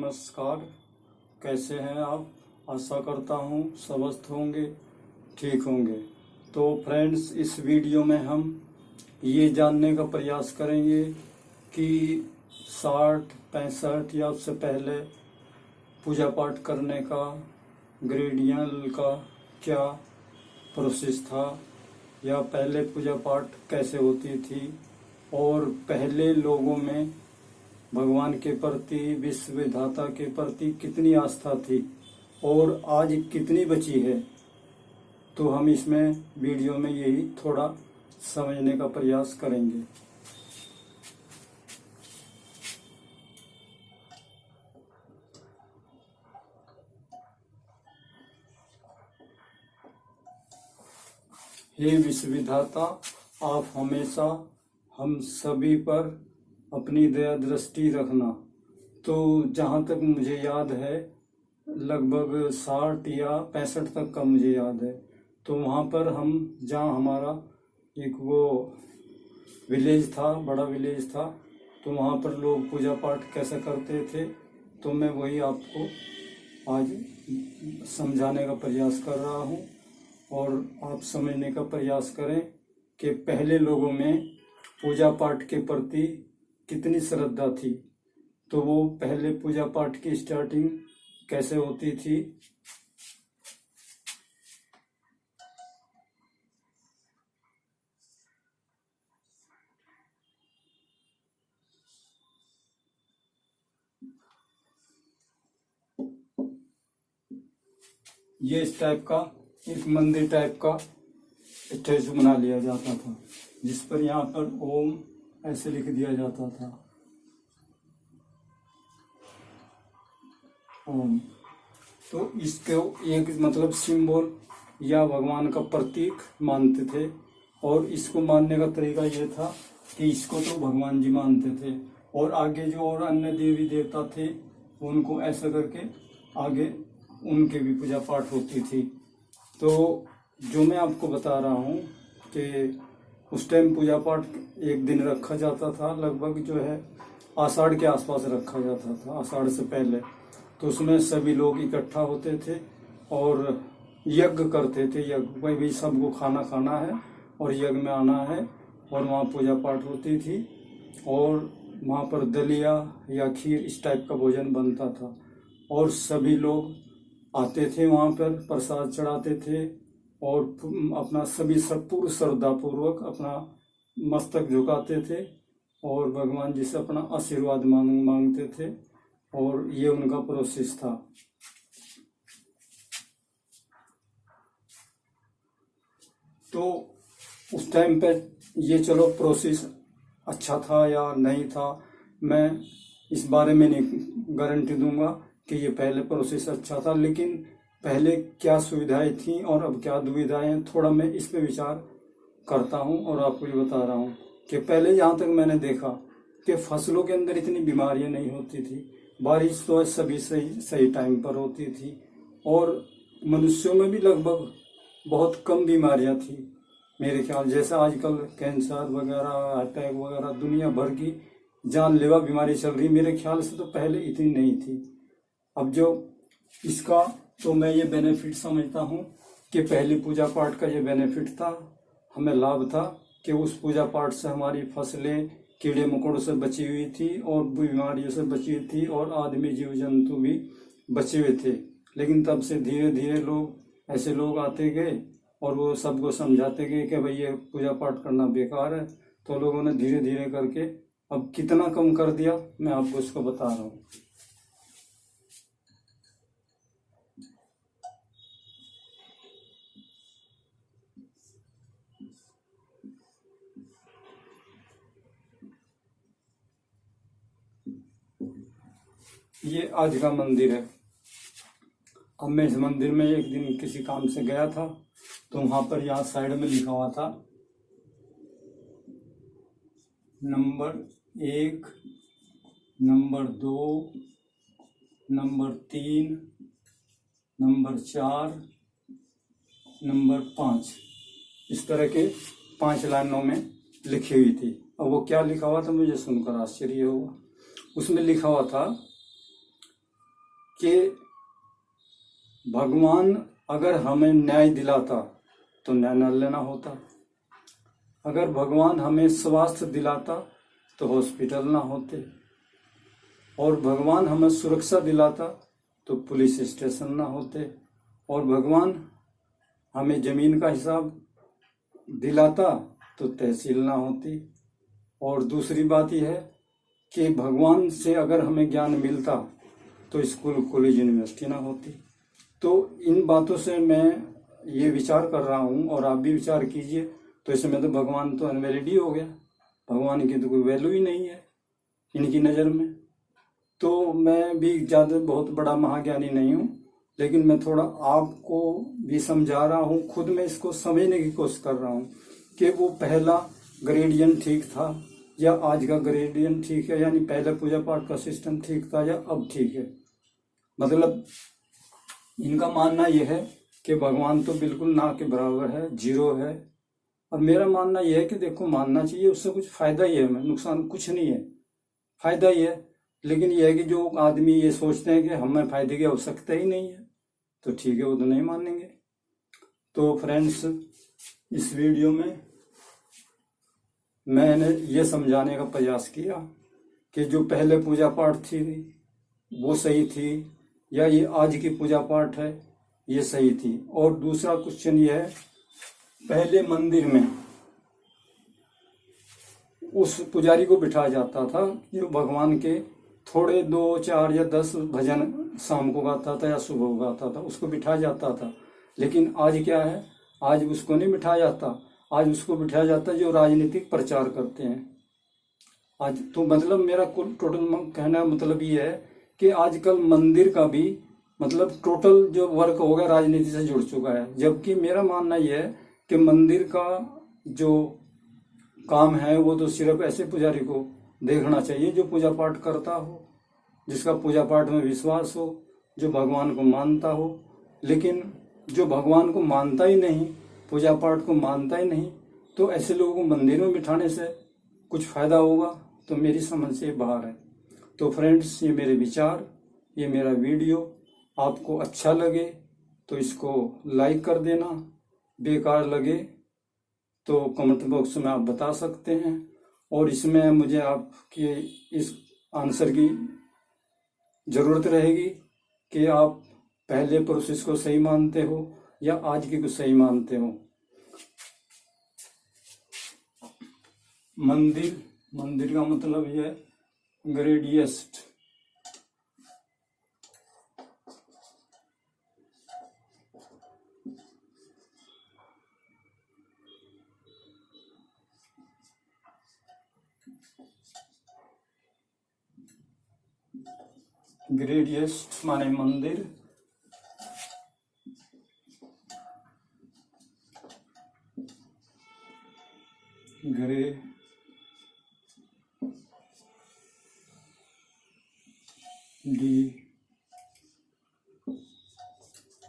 नमस्कार। कैसे हैं आप? आशा करता हूँ स्वस्थ होंगे, ठीक होंगे। तो फ्रेंड्स, इस वीडियो में हम ये जानने का प्रयास करेंगे कि 60, 65 या उससे पहले पूजा पाठ करने का ग्रेडियल का क्या प्रोसेस था, या पहले पूजा पाठ कैसे होती थी, और पहले लोगों में भगवान के प्रति, विश्व विधाता के प्रति कितनी आस्था थी और आज कितनी बची है। तो हम इसमें वीडियो में यही थोड़ा समझने का प्रयास करेंगे। हे विश्व विधाता, आप हमेशा हम सभी पर अपनी दया दृष्टि रखना। तो जहाँ तक मुझे याद है, लगभग 60 या 65 तक का मुझे याद है। तो वहाँ पर हम, जहाँ हमारा एक वो विलेज था, बड़ा विलेज था, तो वहाँ पर लोग पूजा पाठ कैसे करते थे, तो मैं वही आपको आज समझाने का प्रयास कर रहा हूँ और आप समझने का प्रयास करें कि पहले लोगों में पूजा पाठ के प्रति कितनी श्रद्धा थी। तो वो पहले पूजा पाठ की स्टार्टिंग कैसे होती थी। ये इस टाइप का एक मंदिर टाइप का स्टेचू बना लिया जाता था, जिस पर यहाँ पर ओम ऐसे लिख दिया जाता था, ओम। तो इसको एक मतलब सिंबल या भगवान का प्रतीक मानते थे। और इसको मानने का तरीका ये था कि इसको तो भगवान जी मानते थे, और आगे जो और अन्य देवी देवता थे उनको ऐसा करके आगे उनके भी पूजा पाठ होती थी। तो जो मैं आपको बता रहा हूँ कि उस टाइम पूजा पाठ एक दिन रखा जाता था, लगभग जो है आषाढ़ के आसपास रखा जाता था, आषाढ़ से पहले। तो उसमें सभी लोग इकट्ठा होते थे और यज्ञ करते थे। यज्ञ में भी सबको खाना खाना है और यज्ञ में आना है, और वहाँ पूजा पाठ होती थी। और वहाँ पर दलिया या खीर इस टाइप का भोजन बनता था, और सभी लोग आते थे, वहाँ पर प्रसाद चढ़ाते थे और अपना सभी सब पूर्ण श्रद्धा पूर्वक अपना मस्तक झुकाते थे और भगवान जी से अपना आशीर्वाद मांगते थे। और ये उनका प्रोसेस था। तो उस टाइम पे ये चलो प्रोसेस अच्छा था या नहीं था, मैं इस बारे में नहीं गारंटी दूंगा कि ये पहले प्रोसेस अच्छा था, लेकिन पहले क्या सुविधाएं थी और अब क्या दुविधाएं हैं, थोड़ा मैं इस पे विचार करता हूं और आपको ये बता रहा हूं कि पहले जहां तक मैंने देखा कि फसलों के अंदर इतनी बीमारियां नहीं होती थी, बारिश तो सभी सही टाइम पर होती थी, और मनुष्यों में भी लगभग बहुत कम बीमारियां थी मेरे ख्याल। जैसे आजकल कैंसर वगैरह, अटैक वगैरह दुनिया भर की जानलेवा बीमारी चल रही, मेरे ख्याल से तो पहले इतनी नहीं थी। अब जो इसका तो मैं ये बेनिफिट समझता हूँ कि पहली पूजा पाठ का ये बेनिफिट था, हमें लाभ था कि उस पूजा पाठ से हमारी फसलें कीड़े मकोड़ों से बची हुई थी और बीमारियों से बची हुई थी, और आदमी जीव जंतु भी बचे हुए थे। लेकिन तब से धीरे धीरे लोग, ऐसे लोग आते गए और वो सबको समझाते गए कि भाई ये पूजा पाठ करना बेकार है। तो लोगों ने धीरे धीरे करके अब कितना कम कर दिया, मैं आपको इसको बता रहा हूँ। ये आज का मंदिर है। अब मैं इस मंदिर में एक दिन किसी काम से गया था, तो वहां पर यहाँ साइड में लिखा हुआ था number 1, number 2, number 3, number 4, number 5, इस तरह के 5 लाइनों में लिखी हुई थी। अब वो क्या लिखा हुआ था मुझे सुनकर आश्चर्य हुआ। उसमें लिखा हुआ था कि भगवान अगर हमें न्याय दिलाता तो न्यायालय ना होता, अगर भगवान हमें स्वास्थ्य दिलाता तो हॉस्पिटल ना होते, और भगवान हमें सुरक्षा दिलाता तो पुलिस स्टेशन ना होते, और भगवान हमें जमीन का हिसाब दिलाता तो तहसील ना होती। और दूसरी बात यह है कि भगवान से अगर हमें ज्ञान मिलता तो स्कूल कॉलेज यूनिवर्सिटी ना होती। तो इन बातों से मैं ये विचार कर रहा हूँ और आप भी विचार कीजिए। तो इसमें तो भगवान तो अनवैलिड ही हो गया, भगवान की तो कोई वैल्यू ही नहीं है इनकी नज़र में। तो मैं भी ज़्यादा बहुत बड़ा महाज्ञानी नहीं हूँ, लेकिन मैं थोड़ा आपको भी समझा रहा हूँ, खुद मैं इसको समझने की कोशिश कर रहा हूँ कि वो पहला ग्रेडियंट ठीक था या आज का ग्रेडियंट ठीक है, यानी पहले पूजा पाठ का सिस्टम ठीक था या अब ठीक है। मतलब इनका मानना यह है कि भगवान तो बिल्कुल ना के बराबर है, जीरो है। और मेरा मानना यह है कि देखो, मानना चाहिए, उससे कुछ फायदा ही है, नुकसान कुछ नहीं है, फायदा ही है। लेकिन यह है कि जो आदमी ये सोचते हैं कि हमें फायदे की आवश्यकता ही नहीं है, तो ठीक है, वो तो नहीं मानेंगे। तो फ्रेंड्स, इस वीडियो में मैंने ये समझाने का प्रयास किया कि जो पहले पूजा पाठ थी वो सही थी या ये आज की पूजा पाठ है ये सही थी। और दूसरा क्वेश्चन ये है, पहले मंदिर में उस पुजारी को बिठाया जाता था जो भगवान के थोड़े 2, 4 या 10 भजन शाम को गाता था या सुबह गाता था, उसको बिठाया जाता था। लेकिन आज क्या है, आज उसको नहीं बिठाया जाता, आज उसको बिठाया जाता है जो राजनीतिक प्रचार करते हैं। आज तो मतलब मेरा कुल टोटल कहना मतलब ये है कि आजकल मंदिर का भी मतलब टोटल जो वर्क हो गया राजनीति से जुड़ चुका है। जबकि मेरा मानना यह है कि मंदिर का जो काम है वो तो सिर्फ ऐसे पुजारी को देखना चाहिए जो पूजा पाठ करता हो, जिसका पूजा पाठ में विश्वास हो, जो भगवान को मानता हो। लेकिन जो भगवान को मानता ही नहीं, पूजा पाठ को मानता ही नहीं, तो ऐसे लोगों को मंदिर में बिठाने से कुछ फायदा होगा? तो मेरी समझ से बाहर है। तो फ्रेंड्स, ये मेरे विचार, ये मेरा वीडियो आपको अच्छा लगे तो इसको लाइक कर देना, बेकार लगे तो कमेंट बॉक्स में आप बता सकते हैं। और इसमें मुझे आपके इस आंसर की ज़रूरत रहेगी कि आप पहले प्रोसेस को सही मानते हो या आज की को सही मानते हो। मंदिर का मतलब ये ग्रेडियस्ट, ग्रेडियस्ट माने मंदिर,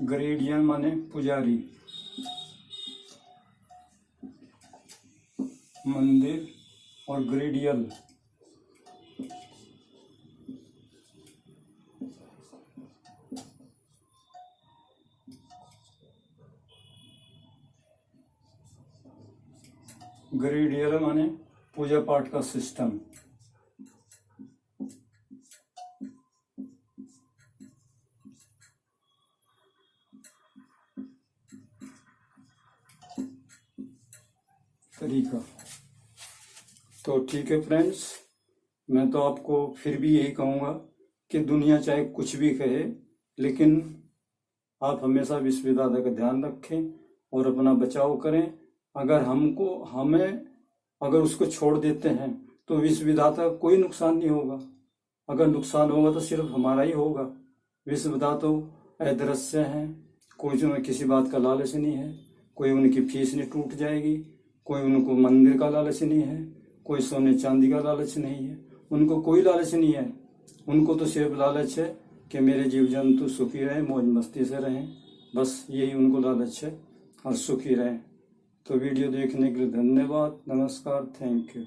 ग्रेडियन माने पुजारी, मंदिर, और ग्रेडियल माने पूजा पाठ का सिस्टम। तरीका। तो ठीक है फ्रेंड्स, मैं तो आपको फिर भी यही कहूँगा कि दुनिया चाहे कुछ भी कहे, लेकिन आप हमेशा विश्वविदाता का ध्यान रखें और अपना बचाव करें। अगर हमें अगर उसको छोड़ देते हैं तो विश्वविदाता का कोई नुकसान नहीं होगा। अगर नुकसान होगा तो सिर्फ हमारा ही होगा। विश्वविदाता अदृश्य हैं, कोई उन्हें किसी बात का लालच नहीं है, कोई उनकी फीस नहीं टूट जाएगी, कोई उनको मंदिर का लालच नहीं है, कोई सोने चांदी का लालच नहीं है, उनको कोई लालच नहीं है। उनको तो सिर्फ लालच है कि मेरे जीव जंतु सुखी रहें, मौज मस्ती से रहें, बस यही उनको लालच है, और सुखी रहें। तो वीडियो देखने के लिए धन्यवाद, नमस्कार, थैंक यू।